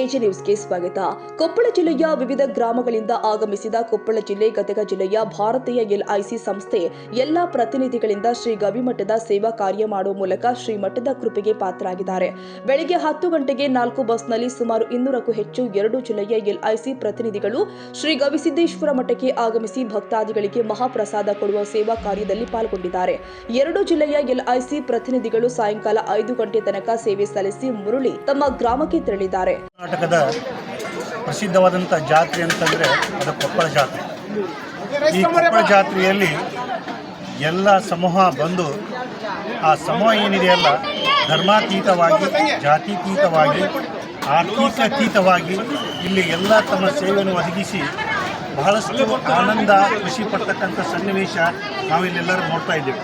AJ ನ್ಯೂಸ್ಗೆ ಸ್ವಾಗತ. ಕೊಪ್ಪಳ ಜಿಲ್ಲೆಯ ವಿವಿಧ ಗ್ರಾಮಗಳಿಂದ ಆಗಮಿಸಿದ ಕೊಪ್ಪಳ ಜಿಲ್ಲೆ ಗದಗ ಜಿಲ್ಲೆಯ ಭಾರತೀಯ ಎಲ್ಐಸಿ ಸಂಸ್ಥೆ ಎಲ್ಲಾ ಪ್ರತಿನಿಧಿಗಳಿಂದ ಶ್ರೀ ಗವಿಮಠದ ಸೇವಾ ಕಾರ್ಯ ಮಾಡುವ ಮೂಲಕ ಶ್ರೀಮಠದ ಕೃಪೆಗೆ ಪಾತ್ರರಾಗಿದ್ದಾರೆ. ಬೆಳಗ್ಗೆ 10 ಗಂಟೆಗೆ 4 ಬಸ್ನಲ್ಲಿ ಸುಮಾರು 200ಕ್ಕೂ ಹೆಚ್ಚು 2 ಜಿಲ್ಲೆಯ ಎಲ್ಐಸಿ ಪ್ರತಿನಿಧಿಗಳು ಶ್ರೀ ಗವಿಸಿದ್ದೇಶ್ವರ ಮಠಕ್ಕೆ ಆಗಮಿಸಿ ಭಕ್ತಾದಿಗಳಿಗೆ ಮಹಾಪ್ರಸಾದ ಕೊಡುವ ಸೇವಾ ಕಾರ್ಯದಲ್ಲಿ ಪಾಲ್ಗೊಂಡಿದ್ದಾರೆ. 2 ಜಿಲ್ಲೆಯ ಎಲ್ಐಸಿ ಪ್ರತಿನಿಧಿಗಳು ಸಾಯಂಕಾಲ 5 ಗಂಟೆ ತನಕ ಸೇವೆ ಸಲ್ಲಿಸಿ ಮುರುಳಿ ತಮ್ಮ ಗ್ರಾಮಕ್ಕೆ ತೆರಳಿದ್ದಾರೆ. ಕರ್ನಾಟಕದ ಪ್ರಸಿದ್ಧವಾದಂಥ ಜಾತ್ರೆ ಅಂತಂದರೆ ಅದು ಕೊಪ್ಪಳ ಜಾತ್ರೆ. ಈ ಕೊಪ್ಪಳ ಜಾತ್ರೆಯಲ್ಲಿ ಎಲ್ಲ ಸಮೂಹ ಬಂದು ಆ ಸಮೂಹ ಏನಿದೆಯಲ್ಲ ಧರ್ಮಾತೀತವಾಗಿ, ಜಾತೀತೀತವಾಗಿ, ಆರ್ಥಿಕಾತೀತವಾಗಿ ಇಲ್ಲಿ ಎಲ್ಲ ತಮ್ಮ ಸೇವೆಯನ್ನು ಒದಗಿಸಿ ಬಹಳಷ್ಟು ಆನಂದ ಖುಷಿ ಪಡ್ತಕ್ಕಂಥ ಸನ್ನಿವೇಶ ನಾವಿಲ್ಲೆಲ್ಲರೂ ನೋಡ್ತಾ ಇದ್ದೇವೆ.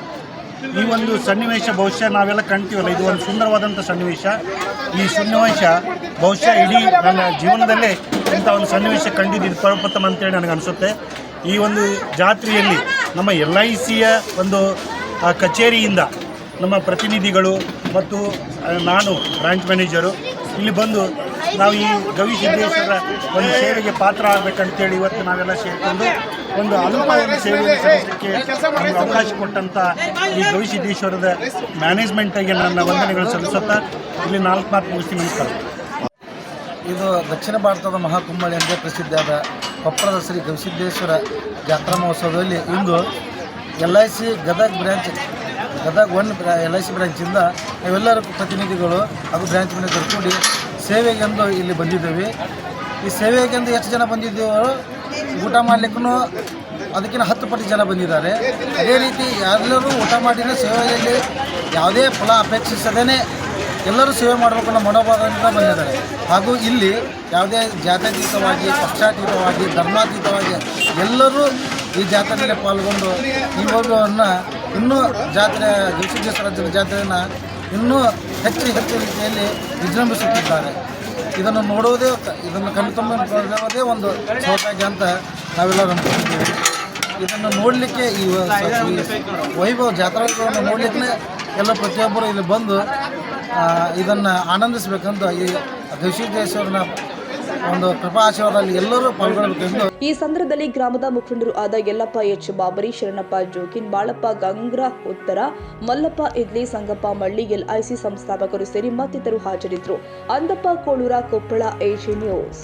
ಈ ಒಂದು ಸನ್ನಿವೇಶ ಬಹುಶಃ ನಾವೆಲ್ಲ ಕಾಣ್ತೀವಲ್ಲ, ಇದು ಒಂದು ಸುಂದರವಾದಂಥ ಸನ್ನಿವೇಶ. ಈ ಸನ್ನಿವೇಶ ಬಹುಶಃ ಇಡೀ ನನ್ನ ಜೀವನದಲ್ಲೇ ಇಂಥ ಒಂದು ಸನ್ನಿವೇಶ ಕಂಡಿದ್ದು ಸರ್ವಪ್ರಥಮ ಅಂತೇಳಿ ನನಗನ್ನಿಸುತ್ತೆ. ಈ ಒಂದು ಜಾತ್ರೆಯಲ್ಲಿ ನಮ್ಮ LICಯ ಒಂದು ಕಚೇರಿಯಿಂದ ನಮ್ಮ ಪ್ರತಿನಿಧಿಗಳು ಮತ್ತು ನಾನು ಬ್ರಾಂಚ್ ಮ್ಯಾನೇಜರು ಇಲ್ಲಿ ಬಂದು ನಾವು ಈ ಗವಿಸಿದ್ದೇಶ್ವರ ಒಂದು ಸೇವೆಗೆ ಪಾತ್ರ ಆಗಬೇಕಂತೇಳಿ ಇವತ್ತು ನಾವೆಲ್ಲ ಸೇರಿಕೊಂಡು ಒಂದು ಅಲ್ಪ ಒಂದು ಸೇವೆಯನ್ನು ಸಲ್ಲಿಸಲಿಕ್ಕೆ ನಮಗೆ ಅವಕಾಶ ಕೊಟ್ಟಂಥ ಈ ಗವಿಸಿದ್ದೇಶ್ವರದ ಮ್ಯಾನೇಜ್ಮೆಂಟಿಗೆ ನನ್ನ ವಂದನೆಗಳು ಸಲ್ಲಿಸುತ್ತಾ ಇಲ್ಲಿ 4 ಮಾತು ಮುಗಿಸ್ತೀನಿ. ನಮಸ್ಕಾರ. ಇದು ದಕ್ಷಿಣ ಭಾರತದ ಮಹಾಕುಂಭಳಿ ಎಂದೇ ಪ್ರಸಿದ್ಧಿಯಾದ ಕೊಪ್ಪಳದ ಶ್ರೀ ಗವಿಸಿದ್ದೇಶ್ವರ ಜಾತ್ರಾ ಮಹೋತ್ಸವದಲ್ಲಿ ಇಂದು LIC Gadag branch Gadag 1 LIC ಬ್ರ್ಯಾಂಚಿಂದ ನಾವೆಲ್ಲರೂ ಪ್ರತಿನಿಧಿಗಳು ಹಾಗೂ ಬ್ರ್ಯಾಂಚ್ ಮ್ಯಾನೇಜರ್ ಕೂಡಿ ಸೇವೆಗೆಂದು ಇಲ್ಲಿ ಬಂದಿದ್ದೇವೆ. ಈ ಸೇವೆಗೆಂದು ಎಷ್ಟು ಜನ ಬಂದಿದ್ದೇವೋ ಊಟ ಮಾಡಲಿಕ್ಕೂ ಅದಕ್ಕಿಂತ 10 ಪಟ್ಟು ಜನ ಬಂದಿದ್ದಾರೆ. ಅದೇ ರೀತಿ ಎಲ್ಲರೂ ಊಟ ಮಾಡಿದ ಸೇವೆಯಲ್ಲಿ ಯಾವುದೇ ಫಲ ಅಪೇಕ್ಷಿಸದೇ ಎಲ್ಲರೂ ಸೇವೆ ಮಾಡಬೇಕು ಅನ್ನೋ ಮನೋಭಾವದಿಂದ ಬಂದಿದ್ದಾರೆ. ಹಾಗೂ ಇಲ್ಲಿ ಯಾವುದೇ ಜಾತ್ಯತೀತವಾಗಿ, ಪಕ್ಷಾತೀತವಾಗಿ, ಧರ್ಮಾತೀತವಾಗಿ ಎಲ್ಲರೂ ಈ ಜಾತ್ರೆಯಲ್ಲಿ ಪಾಲ್ಗೊಂಡು ಈ ಹಬ್ಬವನ್ನು ಇನ್ನೂ ಗವಿಸಿದ್ದೇಶ್ವರ ಜಾತ್ರೆಯನ್ನು ಇನ್ನೂ ಹೆಚ್ಚು ರೀತಿಯಲ್ಲಿ ವಿಜೃಂಭಿಸುತ್ತಿದ್ದಾರೆ. ಇದನ್ನು ನೋಡುವುದೇ, ಇದನ್ನು ಕಣ್ತುಂಬುವುದೇ ಒಂದು ಸೌಭಾಗ್ಯ ಅಂತ ನಾವೆಲ್ಲರೂ ನಂಬಿಕೊಂಡಿದ್ದೇವೆ. ಇದನ್ನು ನೋಡಲಿಕ್ಕೆ ಈ ವೈಭವ ಜಾತ್ರೆಗಳನ್ನು ನೋಡಲಿಕ್ಕೆ ಎಲ್ಲ ಪ್ರತಿಯೊಬ್ಬರು ಇಲ್ಲಿ ಬಂದು ಇದನ್ನು ಆನಂದಿಸಬೇಕಂತ ಈ ಗವಿಸಿದ್ದೇಶ್ವರನ ಒಂದು ಕೃಪಾ ಆಶೀರ್ವಾದದಲ್ಲಿ ಎಲ್ಲರೂ ಪಾಲ್ಗೊಳ್ಳಬೇಕೆಂದು ಈ ಸಂದರ್ಭದಲ್ಲಿ ಗ್ರಾಮದ ಮುಖಂಡರು ಆದ ಯಲ್ಲಪ್ಪ ಎಚ್ ಬಾಬರಿ, ಶರಣಪ್ಪ ಜೋಕಿನ್, ಬಾಳಪ್ಪ ಗಂಗ್ರ ಉತ್ತರ, ಮಲ್ಲಪ್ಪ ಇದ್ಲಿ, ಸಂಗಪ್ಪ ಮಳ್ಳಿ, LIC ಸಂಸ್ಥಾಪಕರು ಸೇರಿ ಮತ್ತಿತರರು ಹಾಜರಿದ್ದರು. Andappa Kolur, Koppal AJ news.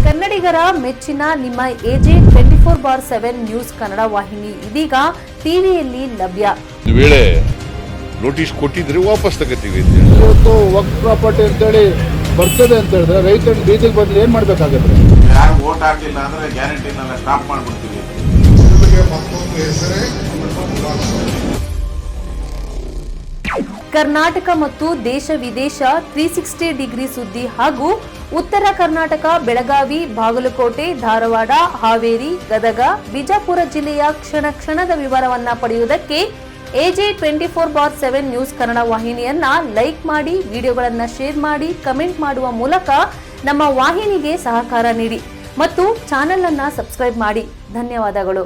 ಕನ್ನಡಿಗರ ಮೆಚ್ಚಿನ ನಿಮ್ಮ ಎಜೆ 24/7 ನ್ಯೂಸ್ ಕನ್ನಡ ವಾಹಿನಿ ಇದೀಗ ಟಿವಿಯಲ್ಲಿ ಲಭ್ಯ. ವೇಳೆ ನೋಟಿಸ್ ಕೊಟ್ಟಿದ್ರೆ ವಾಪಸ್ ತಗೋತೀವಿ. ಇವತ್ತು ವಕ್ಫ್ ಪ್ರಾಪರ್ಟಿ ಅಂತೇಳಿ ಬರ್ತದೆ ಅಂತ ಹೇಳಿದ್ರೆ ರೈತರ ಬೀದಿಗೆ ಬಂದು ಏನ್ ಮಾಡ್ಬೇಕಾಗತ್ತೆ? ಯಾರು ವೋಟ್ ಹಾಕಲಿಲ್ಲ ಅಂದ್ರೆ ಗ್ಯಾರಂಟಿನೆಲ್ಲ ಸ್ಟಾಪ್ ಮಾಡ್ಬಿಡ್ತೀವಿ. ಕರ್ನಾಟಕ ಮತ್ತು ದೇಶ ವಿದೇಶ 360 ಡಿಗ್ರಿ ಸುದ್ದಿ ಹಾಗೂ ಉತ್ತರ ಕರ್ನಾಟಕ, ಬೆಳಗಾವಿ, ಬಾಗಲಕೋಟೆ, ಧಾರವಾಡ, ಹಾವೇರಿ, ಗದಗ, ಬಿಜಾಪುರ ಜಿಲ್ಲೆಯ ಕ್ಷಣ ಕ್ಷಣದ ವಿವರವನ್ನ ಪಡೆಯುವುದಕ್ಕೆ ಎಜೆ 24/7 ನ್ಯೂಸ್ ಕನ್ನಡ ವಾಹಿನಿಯನ್ನ ಲೈಕ್ ಮಾಡಿ, ವಿಡಿಯೋಗಳನ್ನ ಶೇರ್ ಮಾಡಿ, ಕಮೆಂಟ್ ಮಾಡುವ ಮೂಲಕ ನಮ್ಮ ವಾಹಿನಿಗೆ ಸಹಕಾರ ನೀಡಿ ಮತ್ತು ಚಾನೆಲ್ ಅನ್ನ ಸಬ್ಸ್ಕ್ರೈಬ್ ಮಾಡಿ. ಧನ್ಯವಾದಗಳು.